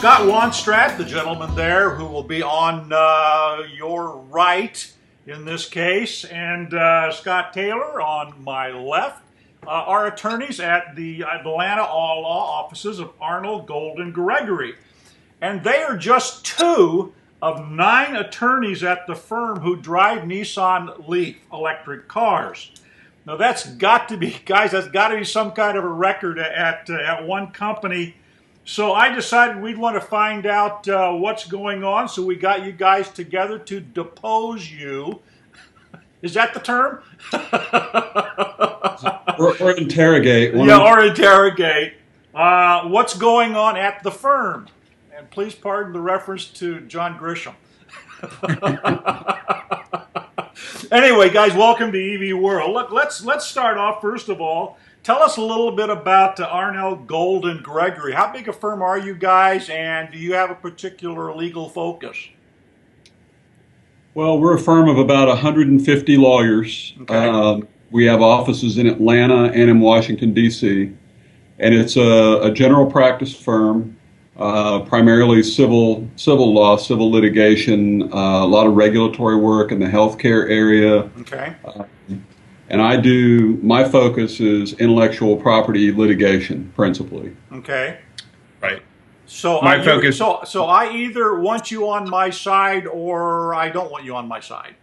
Scott Wanstrat, the gentleman there who will be on your right in this case, and Scott Taylor on my left, are attorneys at the Atlanta Law offices of Arnall Golden Gregory. And they are just 2 of 9 attorneys at the firm who drive Nissan LEAF electric cars. Now that's got to be, guys, that's got to be some kind of a record at one company. So I decided we'd want to find out what's going on, so we got you guys together to depose you. Is that the term? or interrogate. Yeah, or interrogate. What's going on at the firm? And please pardon the reference to John Grisham. Anyway, guys, welcome to EV World. Look, let's start off first of all. Tell us a little bit about Arnall Golden Gregory. How big a firm are you guys, and do you have a particular legal focus? Well, we're a firm of about 150 lawyers. Okay. We have offices in Atlanta and in Washington, D.C., and it's a general practice firm, primarily civil law, civil litigation, a lot of regulatory work in the healthcare area. Okay. And my focus is intellectual property litigation, principally. Okay. Right. So My focus. So I either want you on my side or I don't want you on my side.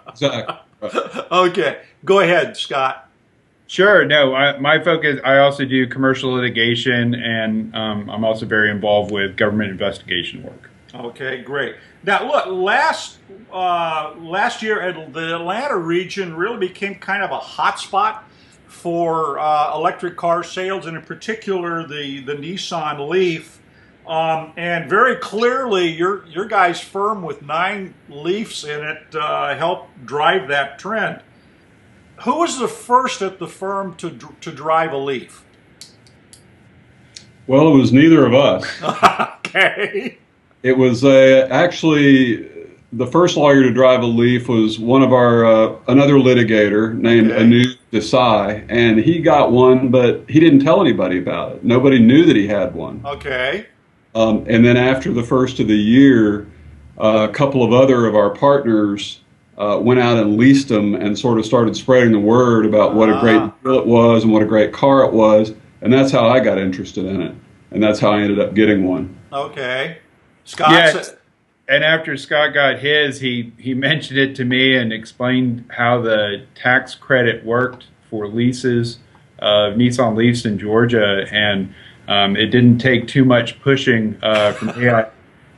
Exactly. Right. Okay. Go ahead, Scott. Sure. No, my focus, I also do commercial litigation, and I'm also very involved with government investigation work. Okay, great. Now, look, last year, the Atlanta region really became kind of a hotspot for electric car sales, and in particular, the Nissan LEAF. And very clearly, your guys' firm with 9 LEAFs in it helped drive that trend. Who was the first at the firm to drive a LEAF? Well, it was neither of us. Okay. It was actually the first lawyer to drive a LEAF was one of our another litigator named Arnall Desai, and he got one, but he didn't tell anybody about it. Nobody knew that he had one. Okay. And then after the first of the year, a couple of other of our partners went out and leased them and sort of started spreading the word about what a great deal it was and what a great car it was, and that's how I got interested in it, and that's how I ended up getting one. Okay. Scott? Yes. And after Scott got his, he mentioned it to me and explained how the tax credit worked for leases of Nissan LEAFs in Georgia, and it didn't take too much pushing from me.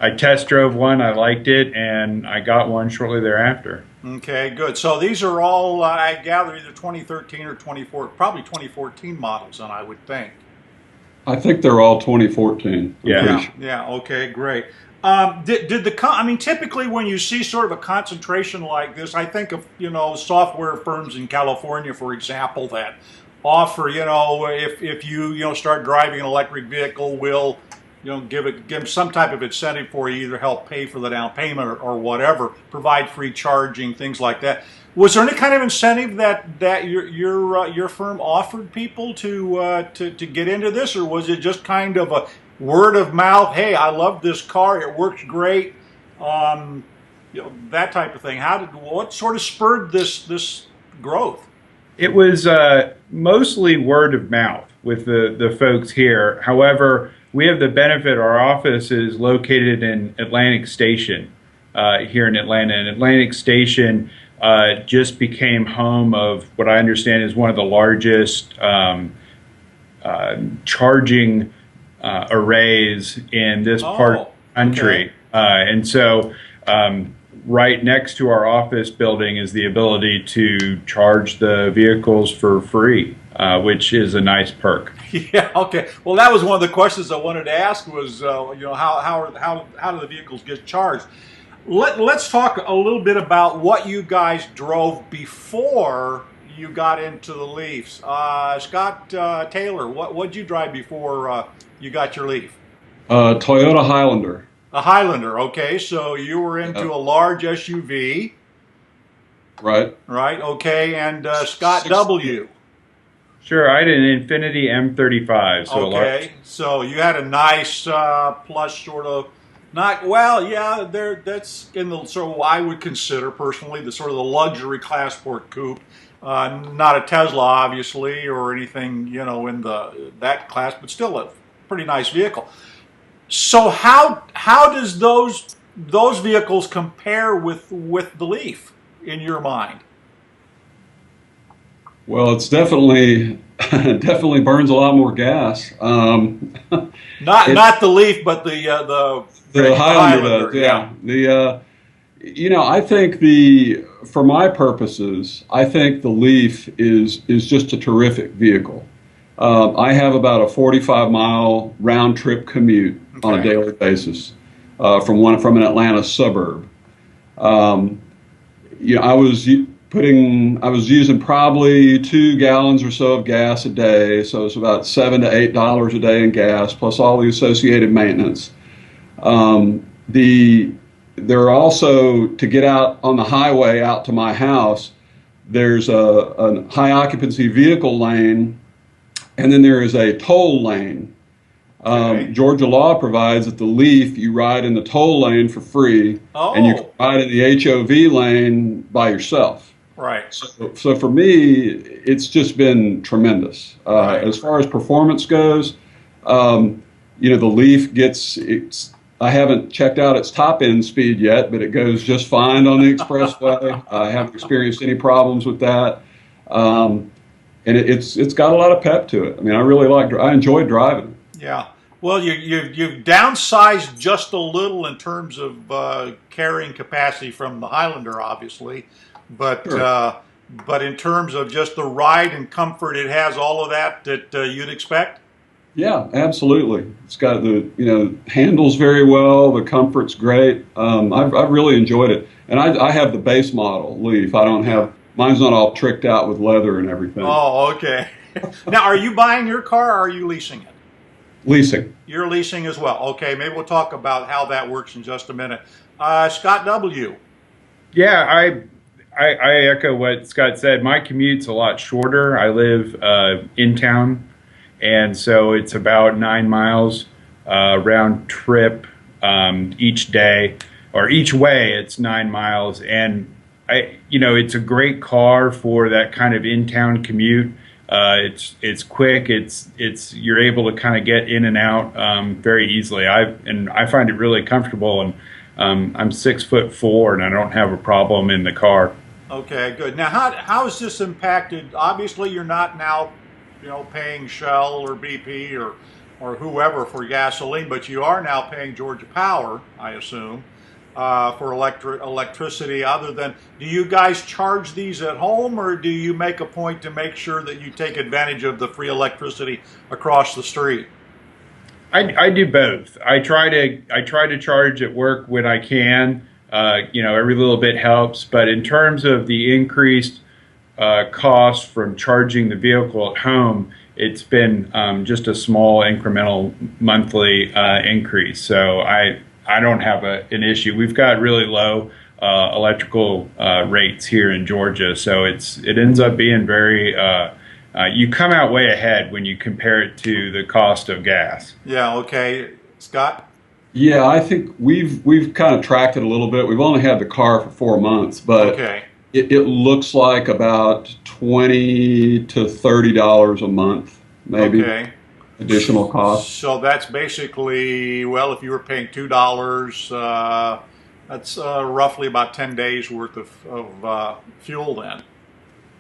I test drove one, I liked it, and I got one shortly thereafter. Okay, good. So these are all, I gather, either 2013 or 2014, probably 2014 models, then I would think. I think they're all 2014. Yeah. Okay, great. Typically when you see sort of a concentration like this, I think of, software firms in California, for example, that offer, if you start driving an electric vehicle, will give some type of incentive for you, either help pay for the down payment or whatever, provide free charging, things like that. Was there any kind of incentive that your firm offered people to get into this, or was it just kind of a word of mouth? Hey, I love this car; it works great. That type of thing. What sort of spurred this growth? It was mostly word of mouth with the folks here. However, we have the benefit, our office is located in Atlantic Station here in Atlanta. And Atlantic Station just became home of what I understand is one of the largest charging arrays in this part of the country. Okay. And so right next to our office building is the ability to charge the vehicles for free, which is a nice perk. Yeah. Okay. Well, that was one of the questions I wanted to ask. Was how do the vehicles get charged? Let's talk a little bit about what you guys drove before you got into the LEAFs. Scott Taylor, what'd you drive before you got your LEAF? Toyota Highlander. A Highlander. Okay. So you were into a large SUV. Right. Right. Okay. And Scott W. Sure, I had an Infinity M35, so a large. Okay, so you had a nice plush sort of, not well, yeah. That's in the so I would consider personally the sort of the luxury class sport coupe. Not a Tesla, obviously, or anything in the that class, but still a pretty nice vehicle. So how does those vehicles compare with the Leaf in your mind? Well, it's definitely definitely burns a lot more gas. Not the Leaf, but The Highlander Highlander. does, yeah. I think for my purposes, I think the Leaf is just a terrific vehicle. I have about a 45-mile round trip commute on a daily basis from an Atlanta suburb. I was using probably 2 gallons or so of gas a day, so it's about $7 to $8 a day in gas, plus all the associated maintenance. There are also, to get out on the highway out to my house, there's a high occupancy vehicle lane, and then there is a toll lane. Georgia law provides that the Leaf, you ride in the toll lane for free, and you can ride in the HOV lane by yourself. Right. So for me, it's just been tremendous. As far as performance goes, the Leaf I haven't checked out its top end speed yet, but it goes just fine on the expressway. I haven't experienced any problems with that. And it's got a lot of pep to it. I mean, I enjoy driving it. Yeah. Well, you've downsized just a little in terms of carrying capacity from the Highlander, obviously, but Sure. but in terms of just the ride and comfort, it has all of that you'd expect. Yeah, absolutely. It's got handles very well. The comfort's great. I've really enjoyed it. And I have the base model Leaf. I don't have, mine's not all tricked out with leather and everything. Oh, okay. Now, are you buying your car or are you leasing it? Leasing. You're leasing as well. Okay, maybe we'll talk about how that works in just a minute. Scott W. Yeah, I echo what Scott said. My commute's a lot shorter. I live in town, and so it's about 9 miles round trip each day, or each way. It's 9 miles, and it's a great car for that kind of in-town commute. It's quick. You're able to kind of get in and out very easily. I find it really comfortable, and I'm 6'4", and I don't have a problem in the car. Okay, good. Now, how has this impacted? Obviously, you're not now, paying Shell or BP or whoever for gasoline, but you are now paying Georgia Power, I assume, for electricity. Do you guys charge these at home, or do you make a point to make sure that you take advantage of the free electricity across the street? I do both. I try to charge at work when I can. Every little bit helps. But in terms of the increased cost from charging the vehicle at home, it's been just a small incremental monthly increase. So I don't have an issue. We've got really low electrical rates here in Georgia, so it ends up being very. You come out way ahead when you compare it to the cost of gas. Yeah. Okay, Scott. Yeah, I think we've kind of tracked it a little bit. We've only had the car for 4 months, but it looks like about $20 to $30 a month, maybe. Okay. Additional cost. So that's basically, well, if you were paying $2, that's roughly about 10 days worth of fuel then.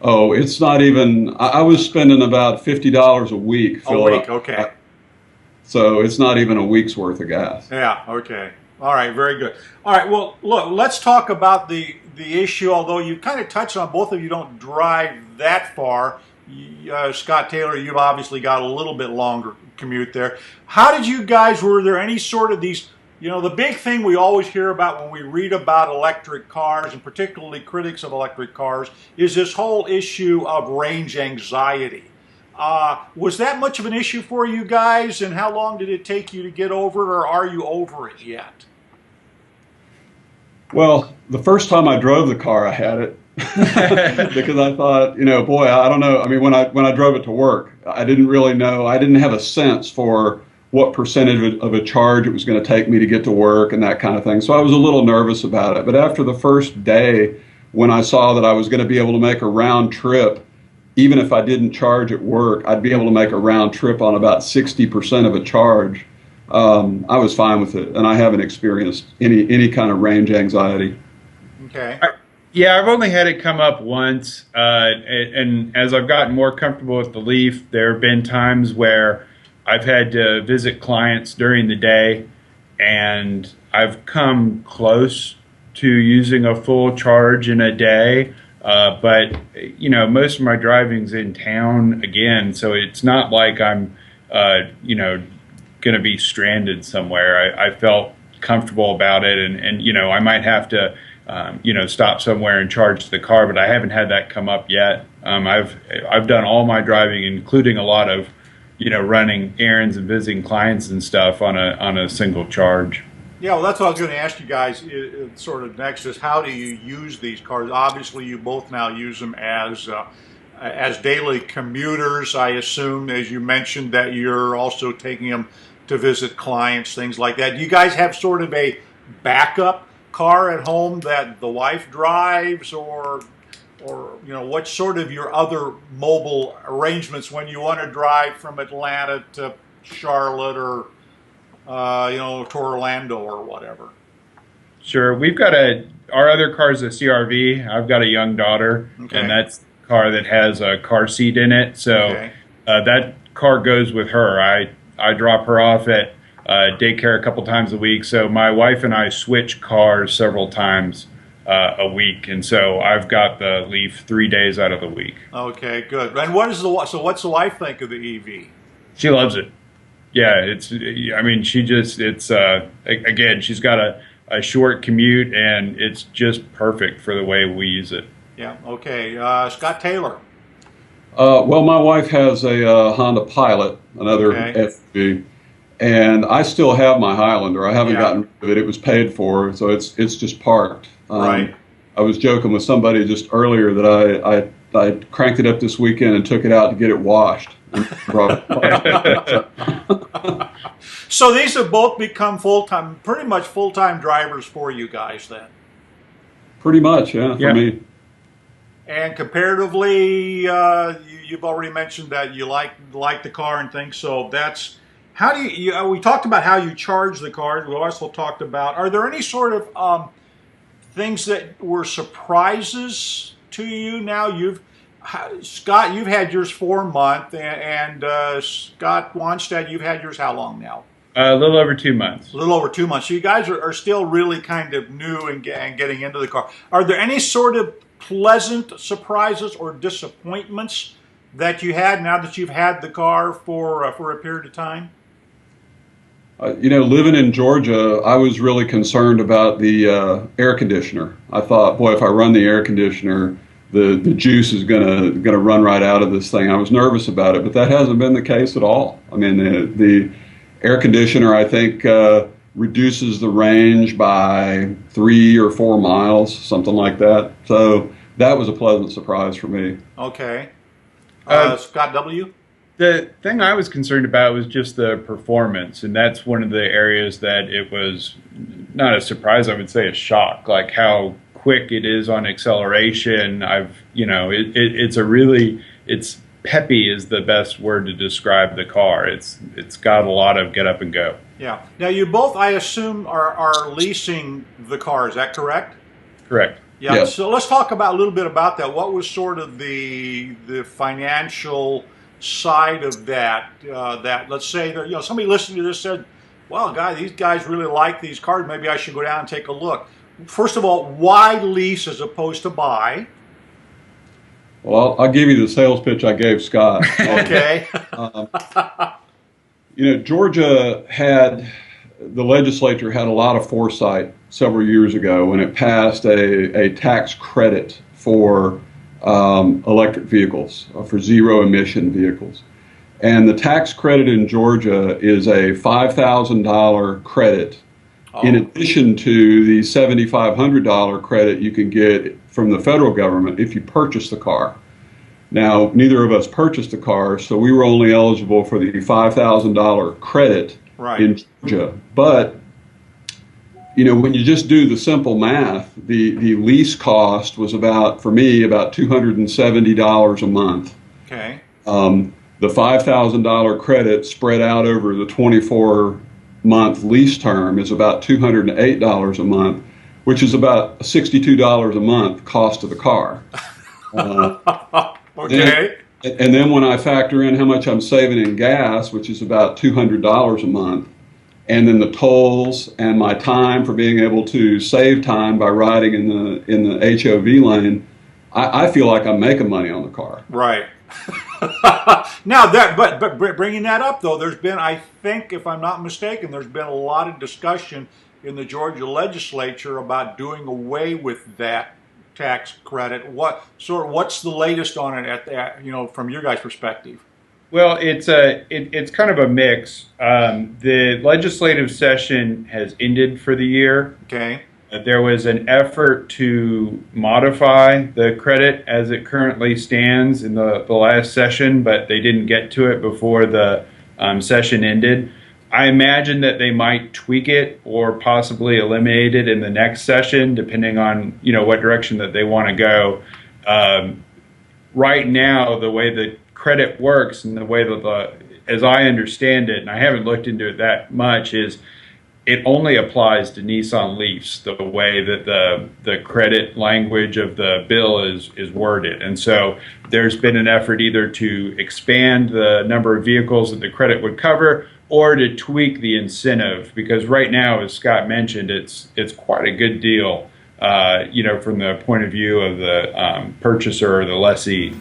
Oh, it's not even. I was spending about $50 a week. A week, okay. So it's not even a week's worth of gas. Yeah, okay. All right, very good. All right, well, look, let's talk about the issue, although you kind of touched on, both of you don't drive that far. Scott Taylor, you've obviously got a little bit longer commute there. How did you guys, were there any sort of these, the big thing we always hear about when we read about electric cars, and particularly critics of electric cars, is this whole issue of range anxiety. Was that much of an issue for you guys, and how long did it take you to get over it, or are you over it yet? Well, the first time I drove the car, I had it. because I thought, boy, I don't know. I mean, when I drove it to work, I didn't really know. I didn't have a sense for what percentage of a charge it was going to take me to get to work and that kind of thing. So I was a little nervous about it. But after the first day, when I saw that I was going to be able to make a round trip, even if I didn't charge at work, I'd be able to make a round trip on about 60% of a charge. I was fine with it, and I haven't experienced any kind of range anxiety. Okay. Yeah, I've only had it come up once, and as I've gotten more comfortable with the Leaf, there have been times where I've had to visit clients during the day, and I've come close to using a full charge in a day. But most of my driving's in town again, so it's not like I'm, going to be stranded somewhere. I felt comfortable about it, and I might have to, stop somewhere and charge the car, but I haven't had that come up yet. I've done all my driving, including a lot of, running errands and visiting clients and stuff on a single charge. Yeah, well, that's what I was going to ask you guys. Sort of next is how do you use these cars? Obviously, you both now use them as daily commuters. I assume, as you mentioned, that you're also taking them to visit clients, things like that. Do you guys have sort of a backup car at home that the wife drives, or what's sort of your other mobile arrangements when you want to drive from Atlanta to Charlotte or to Orlando or whatever? Sure. We've got our other car is a CRV. I've got a young daughter, Okay. and that's the car that has a car seat in it. So Okay. That car goes with her. I drop her off at daycare a couple times a week. So my wife and I switch cars several times a week, and so I've got the Leaf 3 days out of the week. Okay, good. And what's the wife think of the EV? She loves it. Yeah, again, she's got a short commute, and it's just perfect for the way we use it. Yeah. Okay. Scott Taylor. Well, my wife has a Honda Pilot, another Okay. SUV, and I still have my Highlander. I haven't Yeah. gotten rid of it. It was paid for, so it's just parked. Right. I was joking with somebody just earlier that I cranked it up this weekend and took it out to get it washed. And brought it. So these have both become pretty much full-time drivers for you guys then. Pretty much, yeah, for me. And comparatively, you've already mentioned that you like the car and things. So that's how do you? We talked about how you charge the car. We also talked about. Are there any sort of things that were surprises to you? Now Scott, you've had yours 4 months, and Scott Wanstead, you've had yours how long now? A little over 2 months. A little over 2 months. So you guys are still really kind of new and getting into the car. Are there any sort of pleasant surprises or disappointments that you had now that you've had the car for a period of time? Living in Georgia, I was really concerned about the air conditioner. I thought, boy, if I run the air conditioner, the juice is gonna run right out of this thing. I was nervous about it, but that hasn't been the case at all. I mean, the air conditioner, I think, reduces the range by 3 or 4 miles, something like that. So that was a pleasant surprise for me. Okay. Scott W.? The thing I was concerned about was just the performance, and that's one of the areas that it was not a surprise, I would say a shock, like how quick it is on acceleration. It's peppy is the best word to describe the car. It's got a lot of get up and go. Yeah. Now you both, I assume, are leasing the car. Is that correct? Correct. Yeah. Yes. So let's talk about a little bit about that. What was sort of the financial side of that? That let's say that somebody listening to this said, "Well, these guys really like these cars. Maybe I should go down and take a look." First of all, why lease as opposed to buy? Well, I'll give you the sales pitch I gave Scott. Okay. Georgia the legislature had a lot of foresight several years ago when it passed a tax credit for electric vehicles, for zero emission vehicles. And the tax credit in Georgia is a $5,000 credit in addition to the $7,500 credit you can get from the federal government if you purchase the car. Now, neither of us purchased a car, so we were only eligible for the $5,000 credit in Georgia. But, you know, when you just do the simple math, the lease cost was for me, about $270 a month. Okay. The $5,000 credit spread out over the 24-month lease term is about $208 a month, which is about $62 a month cost of the car. Okay. And then when I factor in how much I'm saving in gas, which is about $200 a month, and then the tolls and my time for being able to save time by riding in the HOV lane, I feel like I'm making money on the car. Right. Now but bringing that up though, there's been, I think, if I'm not mistaken, there's been a lot of discussion in the Georgia legislature about doing away with that tax credit. What's the latest on it at that, you know, from your guys' perspective? Well, it's kind of a mix. The legislative session has ended for the year. Okay. There was an effort to modify the credit as it currently stands in the last session, but they didn't get to it before the session ended. I imagine that they might tweak it or possibly eliminate it in the next session, depending on, you know, what direction that they want to go. Right now, the way the credit works and the way that as I understand it, and I haven't looked into it that much, is it only applies to Nissan Leafs, the way that the credit language of the bill is worded. And so there's been an effort either to expand the number of vehicles that the credit would cover or to tweak the incentive, because right now, as Scott mentioned, it's quite a good deal, you know, from the point of view of the purchaser or the lessee.